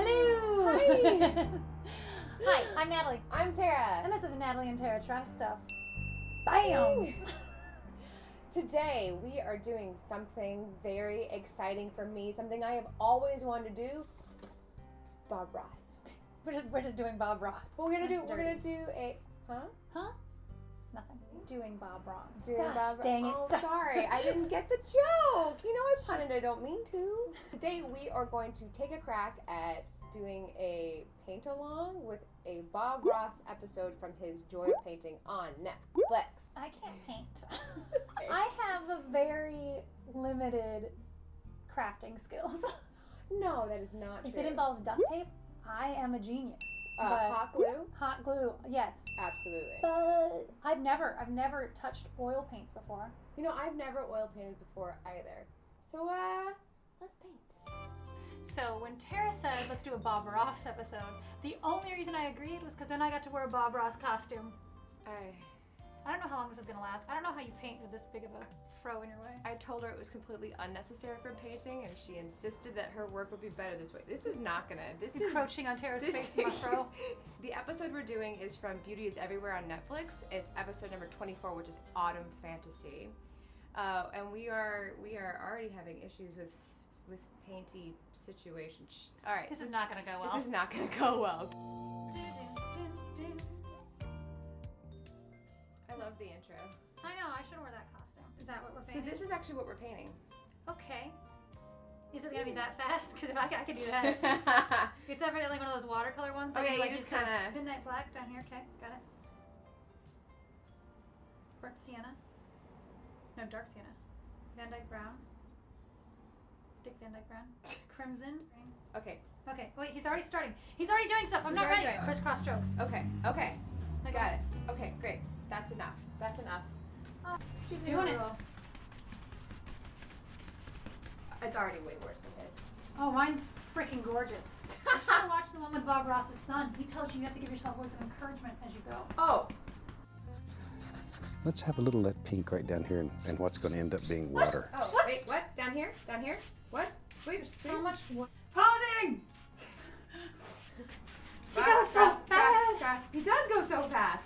Hello! Hi! Hi, I'm Natalie. I'm Tara. And this is Natalie and Tara Try Stuff. Bam! Today we are doing something very exciting for me, something I have always wanted to do. Bob Ross. We're just doing Bob Ross. What we're gonna That's do, we're gonna do a, Huh? Nothing. Doing Bob Ross. Doing Gosh, Bob Ross. dang it. Oh, sorry, I didn't get the joke. You know I pun and I don't mean to. Today we are going to take a crack at doing a paint along with a Bob Ross episode from his Joy of Painting on Netflix. I can't paint. I have a very limited crafting skills. No, that is not true. If it involves duct tape, I am a genius. But hot glue? hot glue, yes. Absolutely. But I've never touched oil paints before. You know, I've never oil painted before either. So, let's paint. So when Tara said, let's do a Bob Ross episode, the only reason I agreed was because then I got to wear a Bob Ross costume. I don't know how long this is going to last. I don't know how you paint with this big of a fro in your way. I told her it was completely unnecessary for painting, and she insisted that her work would be better this way. This is not gonna. This is Encroaching on Tara's face with my fro. The episode we're doing is from Beauty is Everywhere on Netflix. It's episode number 24, which is Autumn Fantasy, and we are already having issues with painty situations. All right, This is not going to go well. This is not gonna go well. I love the intro. I know, I should wear that costume. Is that what we're So painting? this is actually what we're painting. Okay. Is it going to be that fast? Because if I could do that. It's evidently one of those watercolor ones. That Okay, you like just use to- kinda- Midnight Black down here. Okay, got it. Burnt sienna. No, dark sienna. Van Dyke Brown. Dick Van Dyke Brown. Crimson. Green. Okay, Okay, wait, he's already starting. He's already doing stuff. I'm He's not already ready. doing- Crisscross strokes. okay. I Got it. Okay, great. That's enough. Oh, She's doing it. It's already way worse than his. Oh, mine's freaking gorgeous. You should have watched the one with Bob Ross's son. He tells you have to give yourself words of encouragement as you go. Oh, Let's have a little of that pink right down here and what's going to end up being water. oh, wait, what? Down here? What? Wait, There's so much. pausing. He goes so fast. He does go so fast.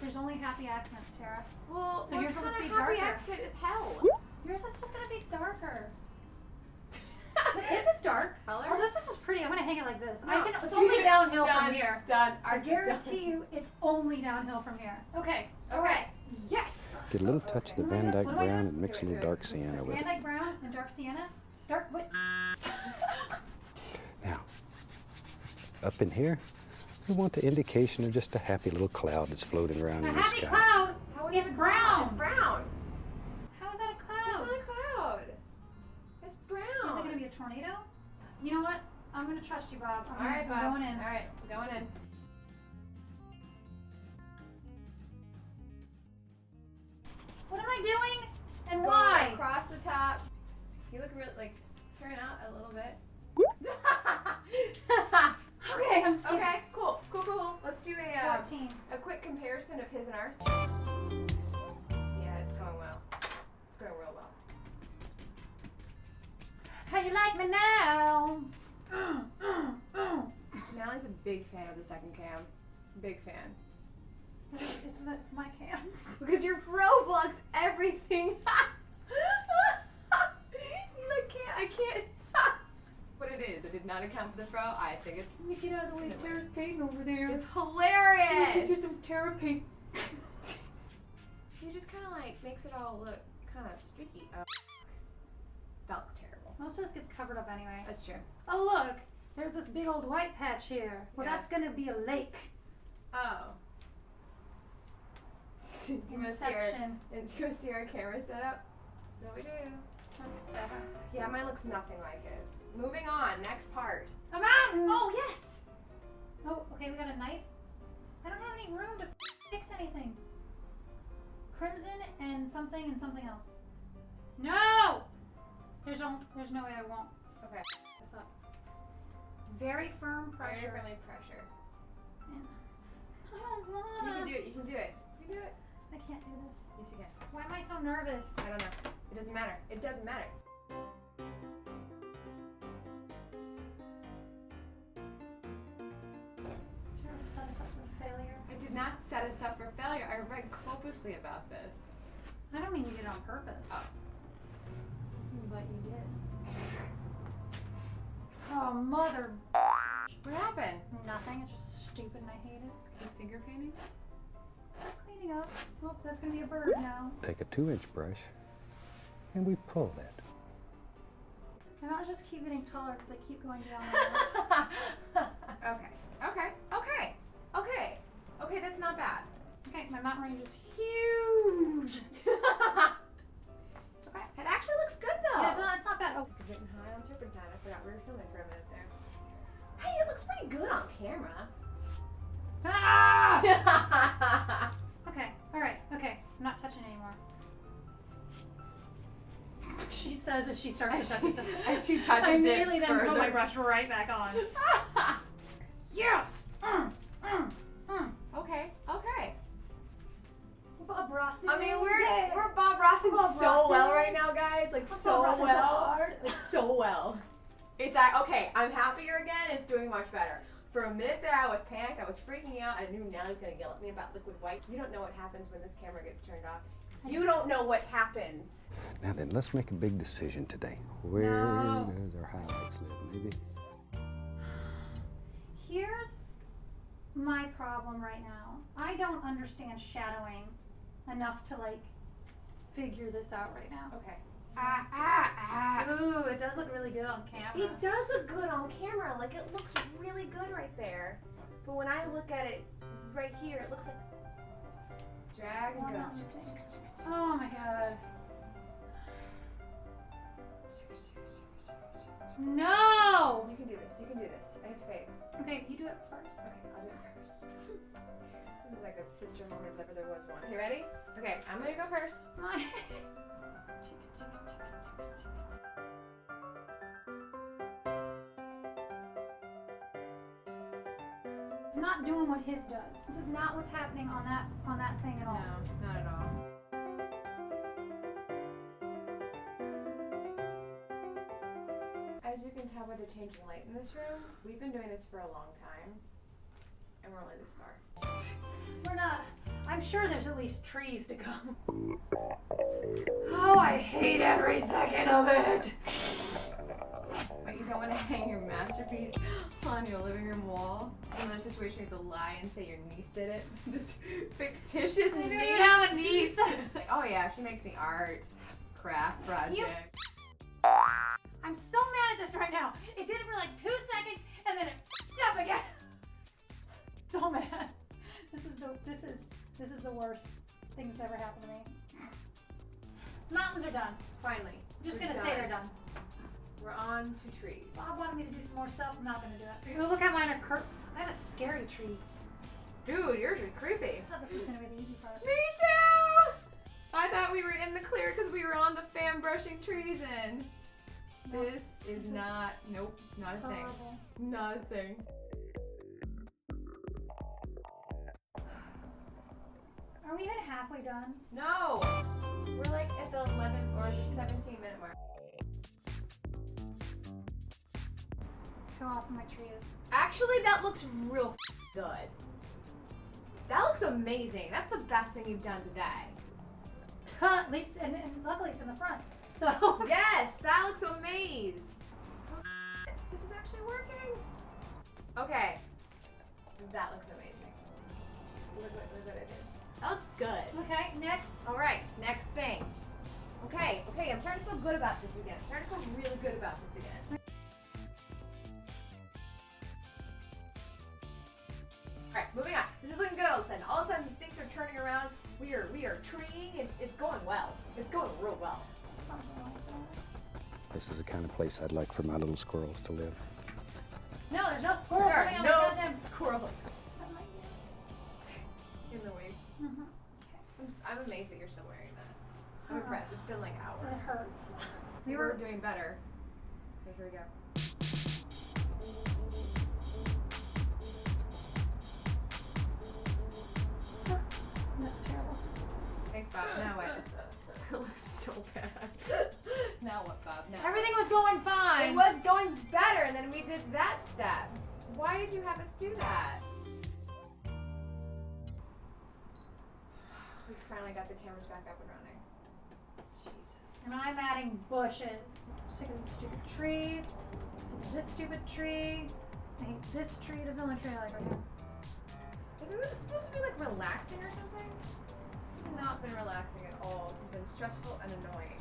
There's only happy accents, Tara. Well, So what yours will kind just of be happy darker. accent is hell? Yours is just gonna be darker. This is dark. Color? Oh, this is just pretty. I'm gonna hang it like this. No. It's only downhill Done. from here. Done. I guarantee you, it's only downhill from here. Okay. Okay. Yes. Get a little touch of the Van Dyke What do I Brown do? and mix a little dark sienna with Van it. Dyke Brown and dark sienna. Dark what? Now, up in here, we want the indication of just a happy little cloud that's floating around A in the happy sky. cloud. How is It's it brown. It's brown. How is that a It's cloud? not a cloud. It's brown. Is it gonna be a tornado? You know what? I'm gonna trust you, Bob. All right, I'm Bob. going in. All right, going in. What am I doing? And why? Going across the top. You look really like turn out a little bit. Okay, I'm scared. Okay, cool. Let's do 14. a quick comparison of his and ours. Yeah, it's going well. It's going real well. How you like me now? Natalie's a big fan of the second cam. Big fan. It's my cam. Because your fro blocks everything. I can't. What it is, I did not account for the fro. I think it's Let me get out of the way. Tara's painting over there. it's hilarious. Get some Tara paint. So you just kind of like makes it all look kind of streaky. Oh, that looks terrible. Most of this gets covered up anyway. That's true. Oh look, there's this big old white patch here. Well, Yeah. that's gonna be a lake. Oh. Do you want to see our camera setup? So we do. Yeah, mine looks nothing like his. Moving on, next part. A mountain. Oh, yes! Oh, okay, we got a knife. I don't have any room to fix anything. Crimson and something else. No! There's no way I won't Okay. this up. Very firm pressure. Very friendly pressure. Man, I don't wanna. You can do it. You can do it. I can't do this. Yes, you can. Why am I so nervous? I don't know. It doesn't matter. It doesn't matter. set us up for failure. I did not set us up for failure. I read copiously about this. I don't mean you did it on purpose. Oh. But you did. Oh, mother. What happened? Nothing. It's just stupid and I hate it. You finger painting? Just cleaning up. Oh, that's gonna be a bird now. Take a 2-inch brush and we pull that. My mountains just keep getting taller because I keep going down. Okay. Okay, that's not bad. Okay, my mountain range is huge. Okay, it actually looks good though. Yeah, it's not bad. Oh, We're getting high on turpentine. I forgot we were filming for a minute there. Hey, it looks pretty good on camera. ah! Okay, alright, okay. I'm not touching anymore. She says as she starts to touch it. As she touches I it immediately then put my further. brush right back on. Yes! Okay. Bob Ross. I mean, we're Bob Rossing Bob so Rossing. well right now, guys. Like Bob so Rossing so well. hard. Like so well. It's okay. I'm happier again. It's doing much better. For a minute there, I was panicked. I was freaking out. I knew Natalie's gonna yell at me about liquid white. You don't know what happens when this camera gets turned off. You don't know what happens. Now then, let's make a big decision today. Where does our highlights live? Maybe. Here's my problem right now. I don't understand shadowing enough to like figure this out right now. Okay. Ooh, it does look really good on camera. It does look good on camera. Like it looks really good right there. But when I look at it right here, it looks like drag and go. Oh my god. No! You can do this. You can do this. I have faith. Okay, you do it first. Okay, I'll do it first. This is like a sister moment if ever there was one. You ready? Okay, I'm gonna go first. My It's not doing what his does. This is not what's happening on that thing at all. No, not at all. As you can tell by the changing light in this room, we've been doing this for a long time, and we're only this far. We're not. I'm sure there's at least trees to come. Oh, I hate every second of it. But you don't want to hang your masterpiece on your living room wall. Another situation you have to lie and say your niece did it. This fictitious I don't niece. even have a niece. Like, oh yeah, she makes me art, craft project. I'm so mad at this right now. It did it for like 2 seconds and then it up again. So mad. This is the worst thing that's ever happened to me. Mountains are done. Finally. I'm just we're gonna say they're done. We're on to trees. Bob wanted me to do some more stuff. I'm not gonna do that. Oh, look at mine. I have a scary tree. Dude, yours are creepy. I thought this was gonna be the easy part. Me too! I thought we were in the clear because we were on the fan brushing trees in. No, This is not, nope, not a thing. horrible. Not a thing. Are we even halfway done? No! We're like at the 11 or the 17-minute mark. How awesome my tree is. Actually, that looks real good. That looks amazing. That's the best thing you've done today. At least, and luckily it's in the front. So Yes, that looks amazing. This is actually working. Okay. That looks amazing. Look what I did. That looks good. Okay, next. All right, next thing. Okay, I'm starting to feel good about this again. I'm starting to feel really good about this again. All right, moving on. This is looking good all of a sudden. All of a sudden, things are turning around. We are treeing. It's going well. It's going real well. Something like that. This is the kind of place I'd like for my little squirrels to live. No, there's no squirrels There coming are out no of the goddamn squirrels I'm like, in the way. yeah. Mhm. I'm amazed that you're still wearing that. I'm impressed. It's been like It hours. hurts. We were doing better. Okay, here we go. That's terrible. Thanks, Bob. Now what? It looks so bad. Now what, Bob? Now Everything was going what? fine. It was going better, and then we did that step. Why did you have us do that? finally got the cameras back up and running. Jesus. And I'm adding bushes. Sick of these stupid trees. Sick of this stupid tree. I hate this tree. This is the only tree I like right now. Isn't this supposed to be like relaxing or something? This has not been relaxing at all. This has been stressful and annoying.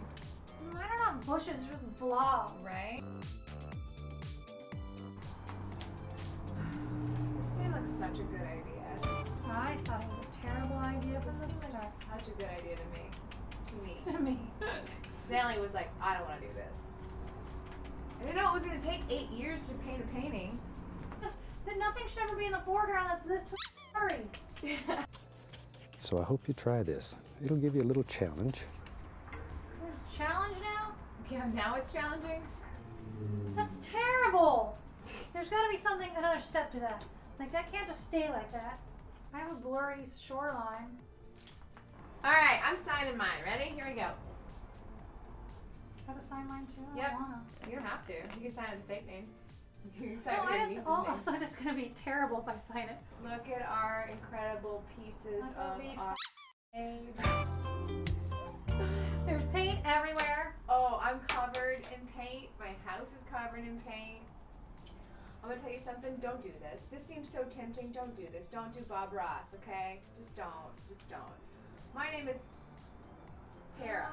I don't know. Bushes are just blobs. Right? This seemed like such a good idea. I thought it was a terrible idea from the This seemed like start. such a good idea to me. To me. Stanley was like, I don't want to do this. I didn't know it was going to take 8 years to paint a painting. That nothing should ever be in the foreground that's this hurry. So I hope you try this. It'll give you a little challenge. There's a challenge now? Yeah, now it's challenging. That's terrible. There's got to be something, another step to that. Like, that can't just stay like that. I have a blurry shoreline. All right, I'm signing mine. Ready? Here we go. Have a sign line too? I Yep. don't wanna. You don't have to. You can sign it with a fake name. You can sign No, it with your I just, niece's also name. just gonna be terrible if I sign it. Look at our incredible pieces I'm gonna of be art. There's paint everywhere. Oh, I'm covered in paint. My house is covered in paint. I'm gonna tell you something. Don't do this. This seems so tempting. Don't do this. Don't do Bob Ross, okay? Just don't. Just don't. My name is Tara.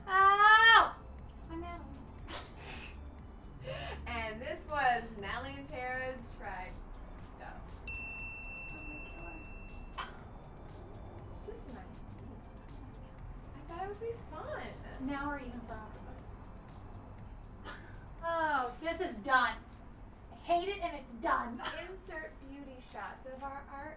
Ow! I'm Natalie. And this was Natalie and Tara tried stuff. It's just an idea. I thought it would be fun. Now we're even for octopus. Oh, this is done. I hate it and it's done. Insert beauty shots of our art.